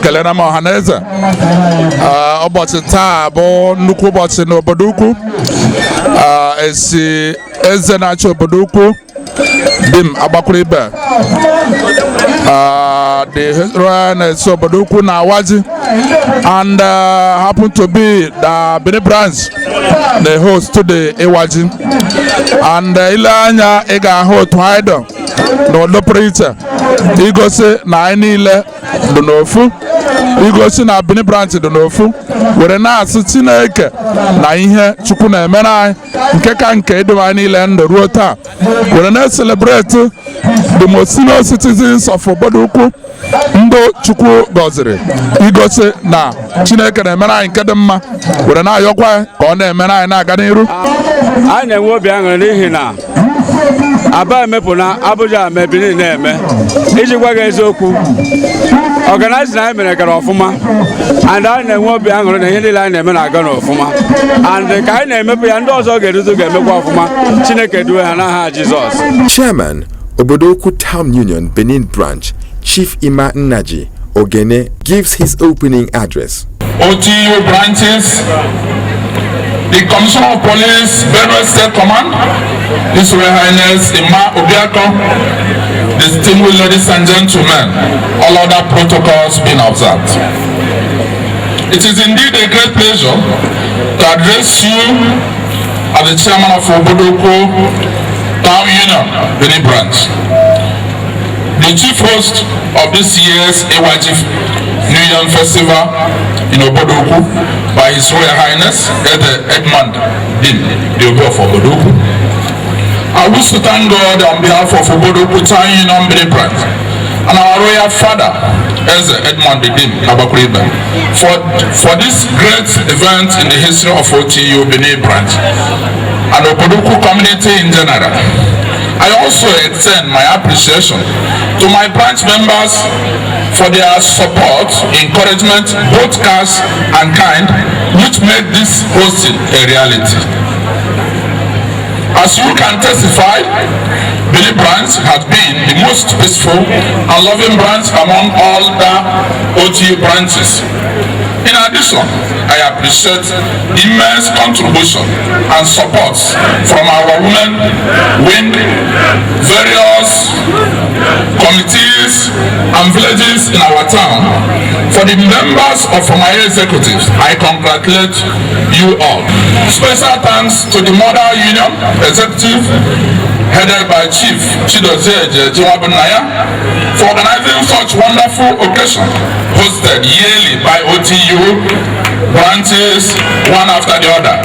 kelere m ọhaneze ụbọchị taa bụ nnukwu ụbọchị na Obodoukwu esi eze na-achị Obodoukwu dim agbakwuru ibe the Royal Highness Obodoukwu na Nnaji and happen to be the Benin branch the host to the Nnaji and ile anya ị ga-ahụ otu idol na odopụrụ iche igosi na anyị niile dị n'ofu igosi na Benin branch dị n'ofu were na-asị Chineke na ihe Chukwu na-emere anyị nke ka nke idobe anyị niile ndụ ruo taa were na-celebrate the most senior citizens of Obodoukwu ndụ Chukwu gọziri igosi na Chineke na-emere anyị nke dị mma were na-ayọkwa ka ọ na-emere anyị na-aga n'iru. Anyị na-enwe obi aṅụrị n'ihi na Aba emepụ na Abuja mebiri na-eme iji gwa gị eziokwu organize na anyị mere gara ọfụma and anyị na-enwe obi aṅụrị na ihe niile anyị na-eme na-aga n'ọfụma and ka anyị na-emepụ ya ndị ọzọ ga-erutu ga-emekwa ọfụma Chineke duwe ha n'aha Jizọs. Chairman Obodoukwu Town Union Benin Branch Chief Ima Nnaji Ogene gives his opening address. OTU branches, the Commissioner of Police, Benue State Command, His Royal Highness Ima Obiako, distinguished ladies and gentlemen, all other protocols being observed. It is indeed a great pleasure to address you as the Chairman of Obodoukwu Town Union Benin Branch, the chief host of this year's Nnaji New Year Festival in Obodoukwu by His Royal Highness Edmund Dim, the Obo of Obodoukwu. I wish to thank God on behalf of Obodoukwu Town Union Benin Branch and our royal father, Edmund Dim Abakuriba, for this great event in the history of OTU Benin Branch and Obodoukwu community in general. I also extend my appreciation to my branch members for their support, encouragement, both cash and kind, which made this hosting a reality. As you can testify, Benin branch has been the most peaceful and loving branch among all the OTU branches. In addition, I appreciate the immense contribution and support from our women wing, various committees and villages in our town. For the members of my executives, I congratulate you all. Special thanks to the Mother Union Executive headed by Chief Chidozie Jiwabunaya for organizing such wonderful occasion hosted yearly by OTU branches one after the other.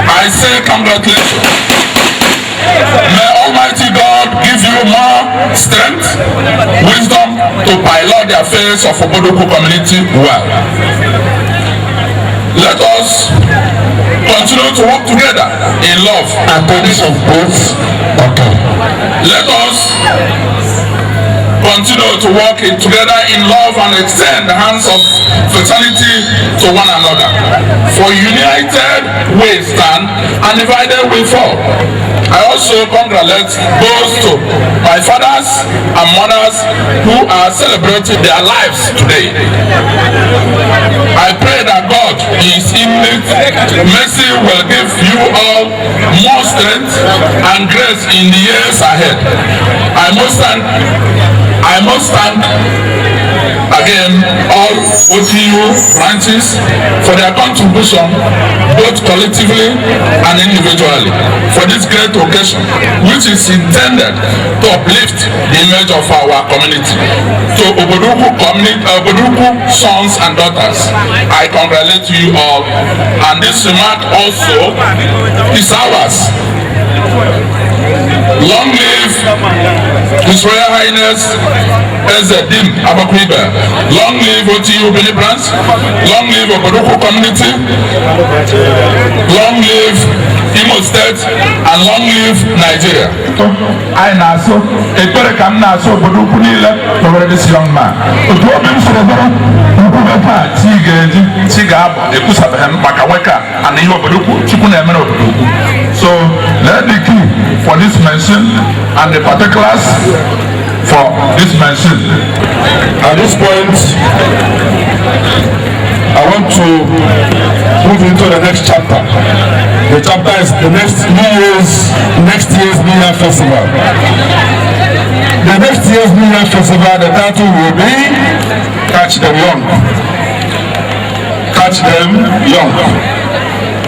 I say congratulations. May Almighty God give you more strength, wisdom to pilot the affairs of Obodoukwu community well. Let us continue to work together in love and purpose of both. Okay. Let us continue to work together in love and extend the hands of fraternity to one another. For united we stand and divided we fall. I also congratulate both to my fathers and mothers who are celebrating their lives today. I pray that God in His infinite mercy will give you all more strength and grace in the years ahead. I must thank again all OTU branches for their contribution both collectively and individually for this great occasion, which is intended to uplift the image of our community. To Obodoukwu sons and daughters, I congratulate you all, and this remark also is ours. Long live His Royal Highness Ezedim Abakuriba. Long live OTU Benin Branch. Long live Obodoukwu community. Long live Imo State, and long live Nigeria. I naso ekpere ka m na-asọ Obodoukwu niile tọwere this young man. Otu obi m soro bụrụ nkwupụta chi ga-abụ ekwusabeghị maka nwoke a na ihe Obodoukwu Chukwu na-emere Obodoukwu. So let the key for this mention and the particulars for this machine. At this point, I want to move into the next chapter. The chapter is the next year's New Year Festival. The next year's New Year Festival, the title will be Catch Them Young. Catch Them Young.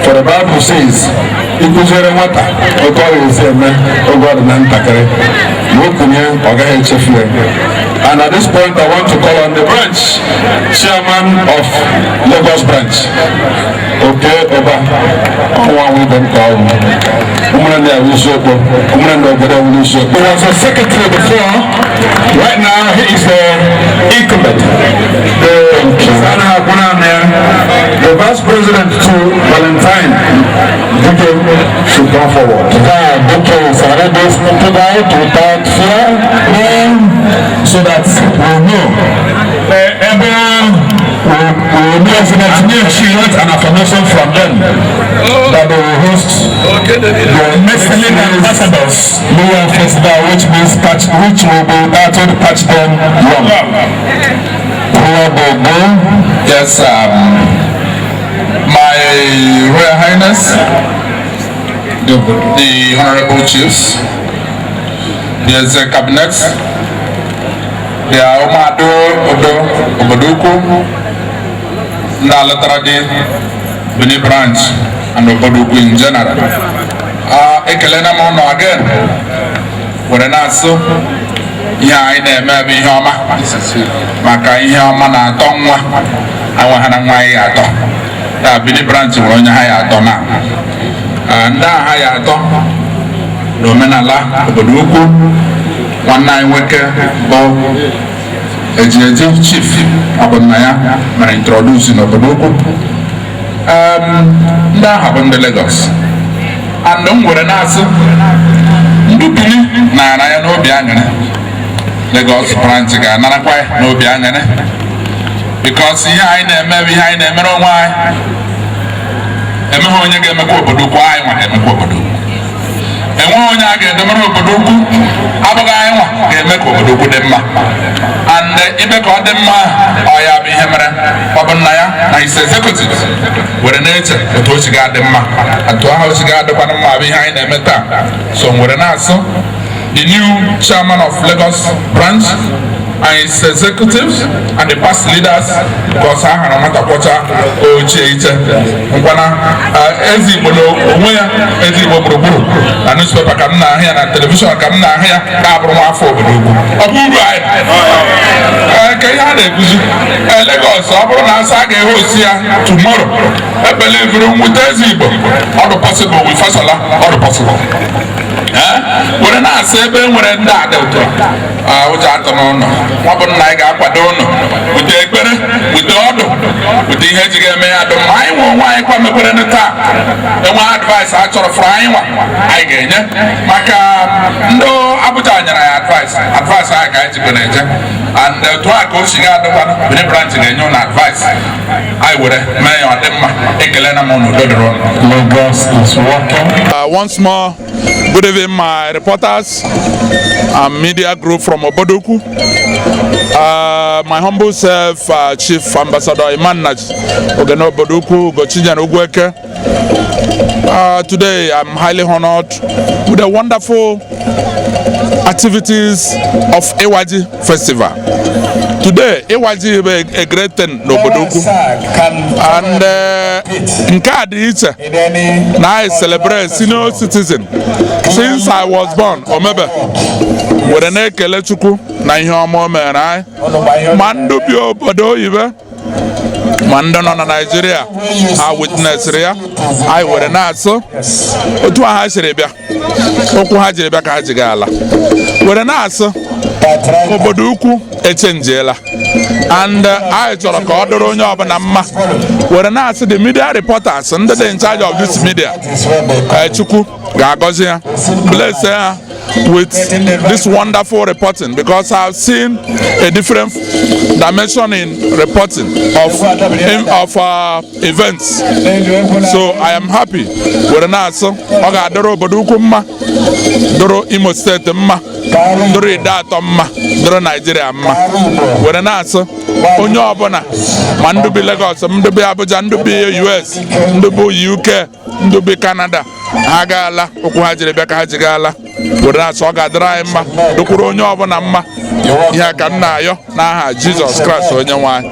For the Bible says, Ikuzere wata, Ogo is a man, Ogo the Nantakere, Mokunya, Oga Chefle. And at this point, I want to call on the branch chairman of Lagos branch. Okay, Oba, one with them call. There was a secretary before. Right now, he is the incumbent. The vice president to Valentine. Should come forward. So that we know everyone will know an affirmation from them that they will host the Mexican ambassadors New Year Festival, which means which will be titled Catch Them Young. Yes, My Royal Highness, the Honorable Chiefs, the Cabinet, the Obodoukwu, Nnaji, Benin branch, and Obodoukwu in general. Ekelena mono again. When I so, yeah, I never be home. Maka ihama na tongwa, awa hanangwai ato. Benin branch will only hire ato na. And hire ato. Domenala, Obodoukwu, one night worker, Bob, executive chief, Abonaya, my introducing Obodoukwu. That happened in Lagos. And don't worry, Nasu. Ndupini, na no biangene. Lagos branch, no biangene. Because here I never behind them, no why. I'm going to get my Obodoukwu, I want him Obodoukwu. And when I get the Obodoukwu, Abaga, get my Obodoukwu Demma. And if I call them, I have been hammered. Pabanaya, I say executive. With a nature, the Toshi got them, and to how she got the Panama behind them. So, with an answer, the new chairman of Lagos branch and his executives and the past leaders, because I have a matter of OGH, Ezibolo, Ezibolo, and newspaper come now here and television come now here, Cabron for Oburai. Can you have a Lagos? Obron Saga host here tomorrow. I believe with Ezibo, all the possible with Fasala, all the possible. When I say, when we're in that, which I don't know, one like Aquadono, with the better, with the order, with the head to get me out of my one, why I come up in the top. And my advice, I sort of frying one. I gain it. Maka, no, Abuja, I advise I got to go and to I go, she got the one, with the branch again, no advice. I would have made on them, Ekelena Mono, Lagos is working. Once more, good evening, my reporters and media group from Obodoukwu. My humble self, Chief Ambassador Nnaji, Ogene Obodoukwu, Gochijan Ogweke. Today I'm highly honored with the wonderful activities of Nnaji Festival. Today, Nnaji is a great thing in Obodoukwu. And now I celebrate senior citizen. Since I was born, or maybe with an Ekelechuku, na ihe ọma mere anyị mandu bi obodo ibe mandu nọ na Nigeria ha witness ya anyị were na-asụ otu ha siri bịa okwu ha jiri bịa ka ha jiga ala were na-asụ Obodoukwu echenjela and I chọrọ ka ọ dịrị onye ọbụla mma were na-asụ the media reporters ndị dị in charge of this media Chukwu ga-agọzi ya bless ya with this wonderful reporting, because I've seen a different dimension in reporting of events. So I am happy with an answer. Oga Doro Obodoukwu mma, Doro Imo State mma, dịrị ide atọ mma dịrị Naijiria mma were na-asụ onye ọbụla ma ndị bi Lagos ndị bi Abuja ndị bi US ndị bi UK ndị bi Canada ha gaala okwu ha jiri bịa ka ha ji gaala were na-asụ ọ ga-adịrị anyị mma dịkwuru onye ọbụla mma ihe ka m na-ayọ n'aha Jizọs Kraịst onye nwe anyị